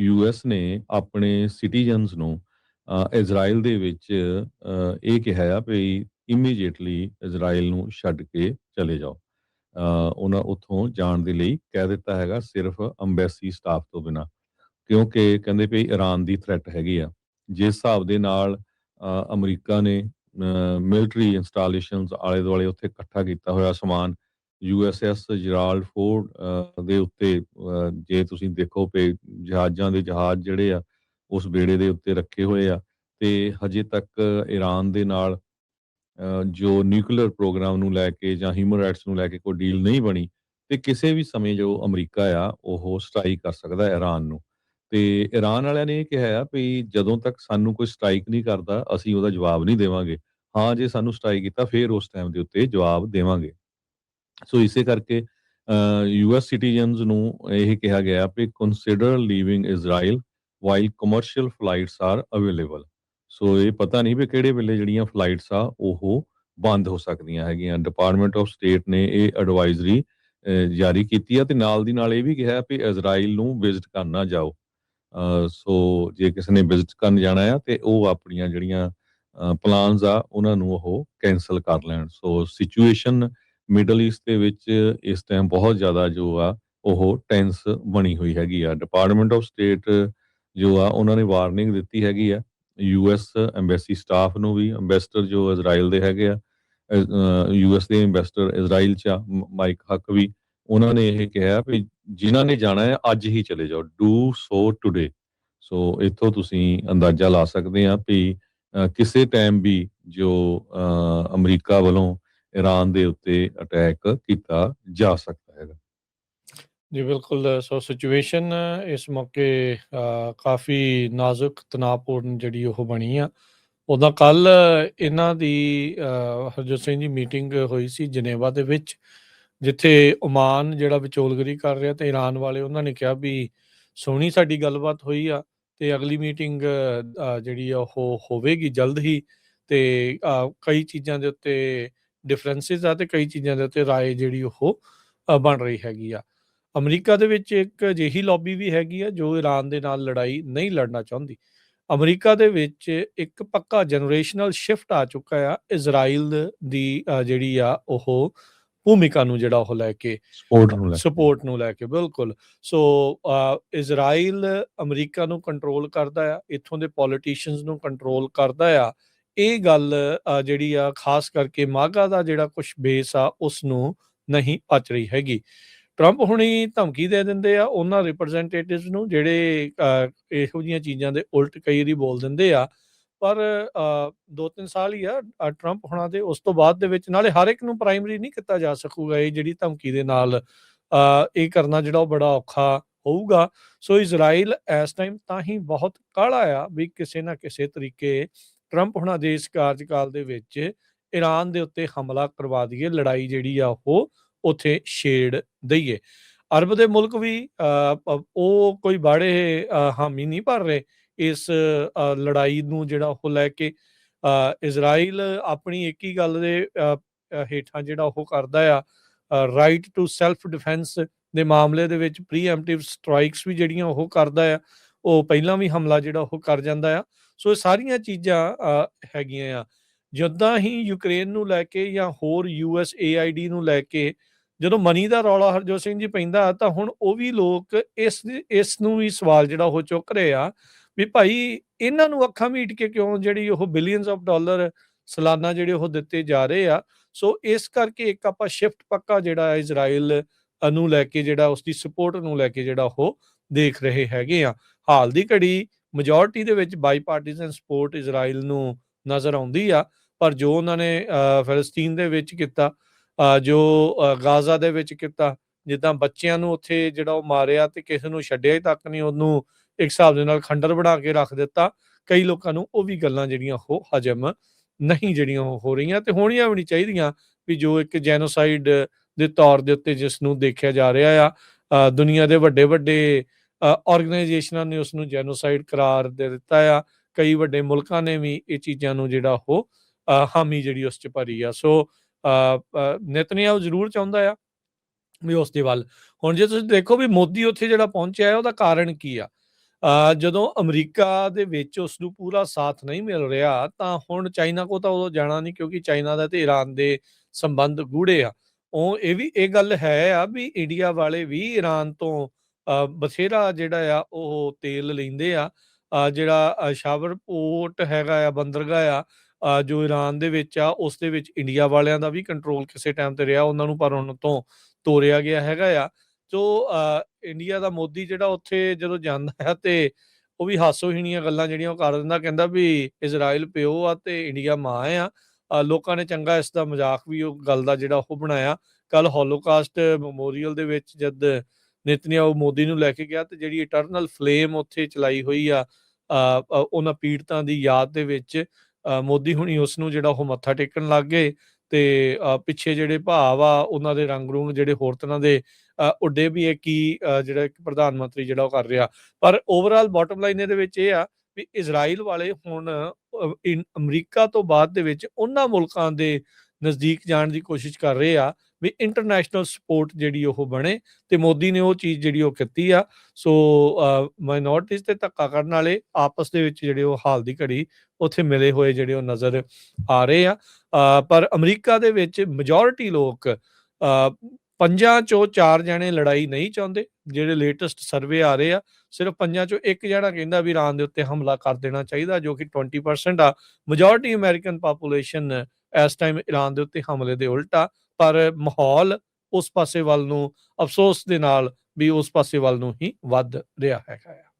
US ਨੇ ਆਪਣੇ citizens ਨੂੰ ਇਜ਼ਰਾਈਲ ਦੇ ਵਿੱਚ ਇਹ ਕਿਹਾ ਆ ਵੀ ਇਮੀਡੀਏਟਲੀ ਇਜ਼ਰਾਈਲ ਨੂੰ ਛੱਡ ਕੇ ਚਲੇ ਜਾਓ। ਉਹਨਾਂ ਉੱਥੋਂ ਜਾਣ ਦੇ ਲਈ ਕਹਿ ਦਿੱਤਾ ਹੈਗਾ, ਸਿਰਫ ਅੰਬੈਸੀ ਸਟਾਫ ਤੋਂ ਬਿਨਾਂ, ਕਿਉਂਕਿ ਕਹਿੰਦੇ ਵੀ ਈਰਾਨ ਦੀ ਥ੍ਰੈਟ ਹੈਗੀ ਆ। ਜਿਸ ਹਿਸਾਬ ਦੇ ਨਾਲ ਅਮਰੀਕਾ ਨੇ ਮਿਲਟਰੀ ਇੰਸਟਾਲੇਸ਼ਨਸ ਆਲੇ ਦੁਆਲੇ ਉੱਥੇ ਇਕੱਠਾ ਕੀਤਾ ਹੋਇਆ ਸਮਾਨ, ਯੂਐਸਐਸ ਜਰਾਲਡ ਫੋਰਡ ਦੇ ਉੱਤੇ ਜੇ ਤੁਸੀਂ ਦੇਖੋ ਵੀ ਜਹਾਜ਼ਾਂ ਦੇ ਜਹਾਜ਼ ਜਿਹੜੇ ਆ ਉਸ ਬੇੜੇ ਦੇ ਉੱਤੇ ਰੱਖੇ ਹੋਏ ਆ, ਤੇ ਹਜੇ ਤੱਕ ਈਰਾਨ ਦੇ ਨਾਲ ਜੋ ਨਿਊਕਲੀਅਰ ਪ੍ਰੋਗਰਾਮ ਨੂੰ ਲੈ ਕੇ ਜਾਂ ਹਿਊਮਨ ਰਾਈਟਸ ਨੂੰ ਲੈ ਕੇ ਕੋਈ ਡੀਲ ਨਹੀਂ ਬਣੀ, ਤੇ ਕਿਸੇ ਵੀ ਸਮੇਂ ਜੋ ਅਮਰੀਕਾ ਆ ਉਹ ਸਟ੍ਰਾਈਕ ਕਰ ਸਕਦਾ ਹੈ ਈਰਾਨ ਨੂੰ। ਤੇ ਈਰਾਨ ਵਾਲਿਆਂ ਨੇ ਇਹ ਕਿਹਾ ਆ ਵੀ ਜਦੋਂ ਤੱਕ ਸਾਨੂੰ ਕੋਈ ਸਟ੍ਰਾਈਕ ਨਹੀਂ ਕਰਦਾ ਅਸੀਂ ਉਹਦਾ ਜਵਾਬ ਨਹੀਂ ਦੇਵਾਂਗੇ। ਹਾਂ, ਜੇ ਸਾਨੂੰ ਸਟ੍ਰਾਈਕ ਕੀਤਾ ਫਿਰ ਉਸ ਟਾਈਮ ਦੇ ਉੱਤੇ ਜਵਾਬ ਦੇਵਾਂਗੇ। ਸੋ ਇਸੇ ਕਰਕੇ ਯੂਐਸ ਸਿਟੀਜ਼ਨਸ ਨੂੰ ਇਹ ਕਿਹਾ ਗਿਆ ਵੀ consider leaving Israel while commercial flights are available. So ਇਹ ਪਤਾ ਨਹੀਂ ਵੀ ਕਿਹੜੇ ਵੇਲੇ ਜਿਹੜੀਆਂ ਫਲਾਈਟਸ ਆ ਉਹ ਬੰਦ ਹੋ ਸਕਦੀਆਂ ਹੈਗੀਆਂ। ਡਿਪਾਰਟਮੈਂਟ ਆਫ ਸਟੇਟ ਨੇ ਇਹ ਐਡਵਾਈਜ਼ਰੀ ਜਾਰੀ ਕੀਤੀ ਆ, ਤੇ ਨਾਲ ਦੀ ਨਾਲ ਇਹ ਵੀ ਕਿਹਾ ਵੀ ਇਜ਼ਰਾਈਲ ਨੂੰ ਵਿਜ਼ਿਟ ਕਰਨਾ ਜਾਓ। ਸੋ ਜੇ ਕਿਸੇ ਨੇ ਵਿਜ਼ਿਟ ਕਰਨ ਜਾਣਾ ਆ ਤੇ ਉਹ ਆਪਣੀਆਂ ਜਿਹੜੀਆਂ ਪਲਾਨਸ ਆ ਉਹਨਾਂ ਨੂੰ ਉਹ ਕੈਂਸਲ ਕਰ ਲੈਣ। ਸੋ ਸਿਚੁਏਸ਼ਨ ਮਿਡਲ ਈਸਟ ਦੇ ਵਿੱਚ ਇਸ ਟਾਈਮ ਬਹੁਤ ਜ਼ਿਆਦਾ ਜੋ ਆ ਉਹ ਟੈਂਸ ਬਣੀ ਹੋਈ ਹੈਗੀ ਆ। ਡਿਪਾਰਟਮੈਂਟ ਆਫ ਸਟੇਟ ਜੋ ਆ ਉਹਨਾਂ ਨੇ ਵਾਰਨਿੰਗ ਦਿੱਤੀ ਹੈਗੀ ਆ ਯੂਐਸ ਐਮਬੈਸੀ ਸਟਾਫ ਨੂੰ ਵੀ। ਐਮਬੈਸਡਰ ਜੋ ਇਜ਼ਰਾਈਲ ਦੇ ਹੈਗੇ ਆ, ਯੂਐਸ ਦੇ ਐਮਬੈਸਡਰ ਇਜ਼ਰਾਈਲ 'ਚ ਆ ਮਾਈਕ ਹੱਕ ਵੀ, ਉਹਨਾਂ ਨੇ ਇਹ ਕਿਹਾ ਵੀ ਜਿਨ੍ਹਾਂ ਨੇ ਜਾਣਾ ਹੈ ਅੱਜ ਹੀ ਚਲੇ ਜਾਓ, ਡੂ ਸੋ ਟੁਡੇ। ਸੋ ਇੱਥੋਂ ਤੁਸੀਂ ਅੰਦਾਜ਼ਾ ਲਾ ਸਕਦੇ ਆ ਵੀ ਕਿਸੇ ਟਾਈਮ ਵੀ ਜੋ ਅਮਰੀਕਾ ਵੱਲੋਂ ਈਰਾਨ ਦੇ ਉੱਤੇ ਅਟੈਕ ਕੀਤਾ ਜਾ ਸਕਦਾ ਹੈਗਾ। ਜੀ ਬਿਲਕੁਲ। ਸੋ ਸਿਚੁਏਸ਼ਨ ਇਸ ਮੌਕੇ ਕਾਫੀ ਨਾਜ਼ੁਕ ਤਣਾਅਪੂਰਨ ਜਿਹੜੀ ਉਹ ਬਣੀ ਆ। ਉੱਦਾਂ ਕੱਲ ਇਹਨਾਂ ਦੀ ਹਰਜੋਤ ਸਿੰਘ ਦੀ ਮੀਟਿੰਗ ਹੋਈ ਸੀ ਜਨੇਵਾ ਦੇ ਵਿੱਚ, ਜਿੱਥੇ ਓਮਾਨ ਜਿਹੜਾ ਵਿਚੋਲਗਰੀ ਕਰ ਰਿਹਾ ਤੇ ਈਰਾਨ ਵਾਲੇ ਉਹਨਾਂ ਨੇ ਕਿਹਾ ਵੀ ਸੋਹਣੀ ਸਾਡੀ ਗੱਲਬਾਤ ਹੋਈ ਆ ਤੇ ਅਗਲੀ ਮੀਟਿੰਗ ਜਿਹੜੀ ਆ ਉਹ ਹੋਵੇਗੀ ਜਲਦ ਹੀ, ਤੇ ਕਈ ਚੀਜ਼ਾਂ ਦੇ ਉੱਤੇ ਡਿਫਰੈਂਸਿਸ ਆ ਤੇ ਕਈ ਚੀਜ਼ਾਂ ਦੇ ਉੱਤੇ ਰਾਏ ਜਿਹੜੀ ਉਹ ਬਣ ਰਹੀ ਹੈਗੀ ਆ। ਅਮਰੀਕਾ ਦੇ ਵਿੱਚ ਇੱਕ ਅਜਿਹੀ ਲੌਬੀ ਵੀ ਹੈਗੀ ਆ ਜੋ ਈਰਾਨ ਦੇ ਨਾਲ ਲੜਾਈ ਨਹੀਂ ਲੜਨਾ ਚਾਹੁੰਦੀ। ਅਮਰੀਕਾ ਦੇ ਵਿੱਚ ਇੱਕ ਪੱਕਾ ਜਨਰੇਸ਼ਨਲ ਸ਼ਿਫਟ ਆ ਚੁੱਕਾ ਆ ਇਜ਼ਰਾਈਲ ਦੀ ਜਿਹੜੀ ਆ ਉਹ ਭੂਮਿਕਾ ਨੂੰ ਜਿਹੜਾ ਉਹ ਲੈ ਕੇ, ਸਪੋਰਟ ਨੂੰ ਲੈ ਕੇ। ਬਿਲਕੁਲ। ਸੋ ਇਜ਼ਰਾਈਲ ਅਮਰੀਕਾ ਨੂੰ ਕੰਟਰੋਲ ਕਰਦਾ ਆ, ਇੱਥੋਂ ਦੇ ਪੋਲੀਟੀਸ਼ੀਅਨਸ ਨੂੰ ਕੰਟਰੋਲ ਕਰਦਾ ਆ। ਇਹ ਗੱਲ ਜਿਹੜੀ ਆ ਖਾਸ ਕਰਕੇ ਮਾਗਾ ਦਾ ਜਿਹੜਾ ਕੁਛ ਬੇਸ ਆ ਉਸ ਨੂੰ ਨਹੀਂ ਪਚ ਰਹੀ ਹੈਗੀ। ਟਰੰਪ ਹੁਣੀ ਧਮਕੀ ਦੇ ਦਿੰਦੇ ਆ ਉਹਨਾਂ ਰਿਪਰੈਜ਼ੈਂਟੇਟਿਵਸ ਨੂੰ ਜਿਹੜੇ ਇਹੋ ਜਿਹੀਆਂ ਚੀਜ਼ਾਂ ਦੇ ਉਲਟ ਕਈ ਵਾਰੀ ਬੋਲ ਦਿੰਦੇ ਆ, ਪਰ 2-3 ਸਾਲ ਹੀ ਆ ਟਰੰਪ ਹੋਣਾ ਦੇ। ਉਸ ਤੋਂ ਬਾਅਦ ਦੇ ਵਿੱਚ ਨਾਲੇ ਹਰ ਇੱਕ ਨੂੰ ਪ੍ਰਾਇਮਰੀ ਨਹੀਂ ਕੀਤਾ ਜਾ ਸਕੂਗਾ, ਇਹ ਜਿਹੜੀ ਧਮਕੀ ਦੇ ਨਾਲ ਇਹ ਕਰਨਾ ਜਿਹੜਾ ਉਹ ਬੜਾ ਔਖਾ ਹੋਊਗਾ। ਸੋ ਇਜ਼ਰਾਈਲ ਇਸ ਟਾਈਮ ਤਾਂ ਹੀ ਬਹੁਤ ਕਾਹਲਾ ਆ ਵੀ ਕਿਸੇ ਨਾ ਕਿਸੇ ਤਰੀਕੇ ਟਰੰਪ ਹੋਣਾ ਦੇ ਇਸ ਕਾਰਜਕਾਲ ਦੇ ਵਿੱਚ ਈਰਾਨ ਦੇ ਉੱਤੇ ਹਮਲਾ ਕਰਵਾ ਦਈਏ, ਲੜਾਈ ਜਿਹੜੀ ਆ ਉਹ ਉੱਥੇ ਛੇੜ ਦਈਏ। ਅਰਬ ਦੇ ਮੁਲਕ ਵੀ ਉਹ ਕੋਈ ਬਾੜੇ ਹਾਮੀ ਨਹੀਂ ਭਰ ਰਹੇ ਇਸ ਲੜਾਈ ਨੂੰ ਜਿਹੜਾ ਉਹ ਲੈ ਕੇ। ਇਜ਼ਰਾਈਲ ਆਪਣੀ ਇੱਕ ਹੀ ਗੱਲ ਦੇ ਹੇਠਾਂ ਜਿਹੜਾ ਉਹ ਕਰਦਾ ਆ, ਰਾਈਟ ਟੂ ਸੈਲਫ ਡਿਫੈਂਸ ਦੇ ਮਾਮਲੇ ਦੇ ਵਿੱਚ ਪ੍ਰੀਐਮਪਟਿਵ ਸਟ੍ਰਾਈਕਸ ਵੀ ਜਿਹੜੀਆਂ ਉਹ ਕਰਦਾ ਆ, ਉਹ ਪਹਿਲਾਂ ਵੀ ਹਮਲਾ ਜਿਹੜਾ ਉਹ ਕਰ ਜਾਂਦਾ ਆ। ਸੋ ਇਹ ਸਾਰੀਆਂ ਚੀਜ਼ਾਂ ਹੈਗੀਆਂ ਆ। ਜਿੱਦਾਂ ਹੀ ਯੂਕਰੇਨ ਨੂੰ ਲੈ ਕੇ ਜਾਂ ਹੋਰ USAID ਨੂੰ ਲੈ ਕੇ ਜਦੋਂ ਮਨੀ ਦਾ ਰੌਲਾ ਹਰਜੋਤ ਸਿੰਘ ਜੀ ਪੈਂਦਾ, ਤਾਂ ਹੁਣ ਉਹ ਵੀ ਲੋਕ ਇਸ ਨੂੰ ਵੀ ਸਵਾਲ ਜਿਹੜਾ ਉਹ ਚੁੱਕ ਰਹੇ ਆ ਵੀ ਭਾਈ ਇਹਨਾਂ ਨੂੰ ਅੱਖਾਂ ਮੀਟ ਕੇ ਕਿਉਂ ਜਿਹੜੀ ਉਹ ਬਿਲੀਅਨਸ ਆਫ ਡਾਲਰ ਸਾਲਾਨਾ ਜਿਹੜੇ ਉਹ ਦਿੱਤੇ ਜਾ ਰਹੇ ਆ। ਸੋ ਇਸ ਕਰਕੇ ਇੱਕ ਆਪਾਂ ਸ਼ਿਫਟ ਪੱਕਾ ਜਿਹੜਾ ਇਜ਼ਰਾਈਲ ਨੂੰ ਲੈ ਕੇ, ਜਿਹੜਾ ਉਸਦੀ ਸਪੋਰਟ ਨੂੰ ਲੈ ਕੇ ਜਿਹੜਾ ਉਹ ਦੇਖ ਰਹੇ ਹੈਗੇ ਆ। ਹਾਲ ਦੀ ਘੜੀ ਮੈਜੋਰਟੀ ਦੇ ਵਿੱਚ ਬਾਈਪਾਰਟੀਜ਼ਨ ਸਪੋਰਟ ਇਜ਼ਰਾਈਲ ਨੂੰ ਨਜ਼ਰ ਆਉਂਦੀ ਆ, ਪਰ ਜੋ ਉਹਨਾਂ ਨੇ ਫਿਲਸਤੀਨ ਦੇ ਵਿੱਚ ਕੀਤਾ, ਜੋ ਗਾਜ਼ਾ ਦੇ ਵਿੱਚ ਕੀਤਾ, ਜਿੱਦਾਂ ਬੱਚਿਆਂ ਨੂੰ ਉੱਥੇ ਜਿਹੜਾ ਉਹ ਮਾਰਿਆ ਤੇ ਕਿਸੇ ਨੂੰ ਛੱਡਿਆ ਹੀ ਤੱਕ ਨਹੀਂ, ਉਹਨੂੰ ਇੱਕ ਹਿਸਾਬ ਦੇ ਨਾਲ ਖੰਡਰ ਬਣਾ ਕੇ ਰੱਖ ਦਿੱਤਾ। ਕਈ ਲੋਕਾਂ ਨੂੰ ਉਹ ਵੀ ਗੱਲਾਂ ਜਿਹੜੀਆਂ ਉਹ ਹਜਮ ਨਹੀਂ ਜਿਹੜੀਆਂ ਉਹ ਹੋ ਰਹੀਆਂ ਤੇ ਹੋਣੀਆਂ ਵੀ ਨਹੀਂ ਚਾਹੀਦੀਆਂ, ਵੀ ਜੋ ਇੱਕ ਜੈਨੋਸਾਈਡ ਦੇ ਤੌਰ ਦੇ ਉੱਤੇ ਜਿਸ ਨੂੰ ਦੇਖਿਆ ਜਾ ਰਿਹਾ ਆ। ਦੁਨੀਆ ਦੇ ਵੱਡੇ ਵੱਡੇ ਆਰਗੇਨਾਈਜੇਸ਼ਨਾਂ ਨੇ ਉਸ ਨੂੰ ਜੈਨੋਸਾਈਡ ਕਰਾਰ ਦੇ ਦਿੱਤਾ ਆ। ਕਈ ਵੱਡੇ ਮੁਲਕਾਂ ਨੇ ਵੀ ਇਹ ਚੀਜ਼ਾਂ ਨੂੰ ਜਿਹੜਾ ਉਹ ਹਾਮੀ ਜਿਹੜੀ ਉਸ 'ਚ ਭਰੀ ਆ। ਸੋ ਨੇਤਨਯਾਹੂ ਜ਼ਰੂਰ ਚਾਹੁੰਦਾ ਆ ਵੀ ਉਸ ਦੇ ਵੱਲ। ਹੁਣ ਜੇ ਤੁਸੀਂ ਦੇਖੋ ਵੀ ਮੋਦੀ ਉੱਥੇ ਜਿਹੜਾ ਪਹੁੰਚਿਆ ਹੈ ਉਹਦਾ ਕਾਰਨ ਕੀ ਆ, ਜਦੋਂ ਅਮਰੀਕਾ ਦੇ ਵਿੱਚ ਉਸਨੂੰ ਪੂਰਾ ਸਾਥ ਨਹੀਂ ਮਿਲ ਰਿਹਾ, ਤਾਂ ਹੁਣ ਚਾਈਨਾ ਕੋਲ ਤਾਂ ਉਦੋਂ ਜਾਣਾ ਨਹੀਂ, ਕਿਉਂਕਿ ਚਾਈਨਾ ਦਾ ਤੇ ਈਰਾਨ ਦੇ ਸੰਬੰਧ ਗੂੜ੍ਹੇ ਆ। ਇਹ ਗੱਲ ਹੈ ਆ ਵੀ ਇੰਡੀਆ ਵਾਲੇ ਵੀ ਈਰਾਨ ਤੋਂ ਬਥੇਰਾ ਜਿਹੜਾ ਆ ਉਹ ਤੇਲ ਲੈਂਦੇ ਆ। ਜਿਹੜਾ ਸ਼ਾਵਰ ਪੋਰਟ ਹੈਗਾ ਆ, ਬੰਦਰਗਾਹ ਆ, ਜੋ ਈਰਾਨ ਦੇ ਵਿੱਚ ਆ, ਉਸ ਦੇ ਵਿੱਚ ਇੰਡੀਆ ਵਾਲਿਆਂ ਦਾ ਵੀ ਕੰਟਰੋਲ ਕਿਸੇ ਟਾਈਮ ਤੇ ਰਿਹਾ ਉਹਨਾਂ ਨੂੰ, ਪਰ ਹੁਣ ਤੋਂ ਤੋਰਿਆ ਗਿਆ ਹੈਗਾ ਆ। ਸੋ ਇੰਡੀਆ ਦਾ ਮੋਦੀ ਜਿਹੜਾ ਉੱਥੇ ਜਦੋਂ ਜਾਂਦਾ ਆ ਤੇ ਉਹ ਵੀ ਹਾਸੋਹੀਣੀਆਂ ਗੱਲਾਂ ਜਿਹੜੀਆਂ ਉਹ ਕਰ ਦਿੰਦਾ, ਕਹਿੰਦਾ ਵੀ ਇਜ਼ਰਾਈਲ ਪਿਓ ਆ ਤੇ ਇੰਡੀਆ ਮਾਂ ਆ। ਲੋਕਾਂ ਨੇ ਚੰਗਾ ਇਸ ਦਾ ਮਜ਼ਾਕ ਵੀ ਉਹ ਗੱਲ ਦਾ ਜਿਹੜਾ ਉਹ ਬਣਾਇਆ। ਕੱਲ ਹੋਲੋਕਾਸਟ ਮੈਮੋਰੀਅਲ ਦੇ ਵਿੱਚ ਜਦ ਨੇਤਨਿਆਹੂ ਮੋਦੀ ਨੂੰ ਲੈ ਕੇ ਗਿਆ ਤੇ ਜਿਹੜੀ ਇਟਰਨਲ ਫਲੇਮ ਉੱਥੇ ਚਲਾਈ ਹੋਈ ਆ ਉਹਨਾਂ ਪੀੜਤਾਂ ਦੀ ਯਾਦ ਦੇ ਵਿੱਚ, ਮੋਦੀ ਹੁਣੀ ਉਸ ਨੂੰ ਜਿਹੜਾ ਉਹ ਮੱਥਾ ਟੇਕਣ ਲੱਗ ਗਏ ਤੇ ਪਿੱਛੇ ਜਿਹੜੇ ਭਾਵ ਆ ਉਹਨਾਂ ਦੇ ਰੰਗ ਰੂੰਗ ਜਿਹੜੇ ਹੋਰ ਤਰ੍ਹਾਂ ਦੇ ਉੱਡੇ ਵੀ ਇਹ ਕੀ ਜਿਹੜਾ ਇੱਕ ਪ੍ਰਧਾਨ ਮੰਤਰੀ ਜਿਹੜਾ ਉਹ ਕਰ ਰਿਹਾ। ਪਰ ਓਵਰਆਲ ਬਾਟਮ ਲਾਈਨ ਇਹਦੇ ਵਿੱਚ ਇਹ ਆ ਵੀ ਇਜ਼ਰਾਈਲ ਵਾਲੇ ਹੁਣ ਅਮਰੀਕਾ ਤੋਂ ਬਾਅਦ ਦੇ ਵਿੱਚ ਉਹਨਾਂ ਮੁਲਕਾਂ ਦੇ ਨਜ਼ਦੀਕ ਜਾਣ ਦੀ ਕੋਸ਼ਿਸ਼ ਕਰ ਰਹੇ ਆ ਵੀ ਇੰਟਰਨੈਸ਼ਨਲ ਸਪੋਰਟ ਜਿਹੜੀ ਉਹ ਬਣੇ, ਤੇ ਮੋਦੀ ਨੇ ਉਹ ਚੀਜ਼ ਜਿਹੜੀ ਉਹ ਕੀਤੀ ਆ। ਸੋ ਮਾਈਨੋਰਟੀਜ਼ ਤੇ ਧੱਕਾ ਕਰਨ ਵਾਲੇ ਆਪਸ ਦੇ ਵਿੱਚ ਜਿਹੜੇ ਉਹ ਹਾਲ ਦੀ ਘੜੀ ਉੱਥੇ ਮਿਲੇ ਹੋਏ ਜਿਹੜੇ ਉਹ ਨਜ਼ਰ ਆ ਰਹੇ ਆ। ਪਰ ਅਮਰੀਕਾ ਦੇ ਵਿੱਚ ਮੈਜੋਰਿਟੀ ਲੋਕ 5 ਚੋਂ 4 ਜਣੇ ਲੜਾਈ ਨਹੀਂ ਚਾਹੁੰਦੇ। ਜਿਹੜੇ ਲੇਟੈਸਟ ਸਰਵੇ ਆ ਰਹੇ ਆ, ਸਿਰਫ 5 ਚੋਂ 1 ਜਣਾ ਕਹਿੰਦਾ ਵੀ ਇਰਾਨ ਦੇ ਉੱਤੇ ਹਮਲਾ ਕਰ ਦੇਣਾ ਚਾਹੀਦਾ, ਜੋ ਕਿ 20% ਆ। ਮੈਜੋਰਿਟੀ ਅਮਰੀਕਨ ਪਾਪੂਲੇਸ਼ਨ ਇਸ ਟਾਈਮ ਇਰਾਨ ਦੇ ਉੱਤੇ ਹਮਲੇ ਦੇ ਉਲਟ ਆ, ਪਰ ਮਾਹੌਲ ਉਸ ਪਾਸੇ ਵੱਲ ਨੂੰ, ਅਫਸੋਸ ਦੇ ਨਾਲ ਵੀ ਉਸ ਪਾਸੇ ਵੱਲ ਨੂੰ ਹੀ ਵੱਧ ਰਿਹਾ ਹੈਗਾ ਆ।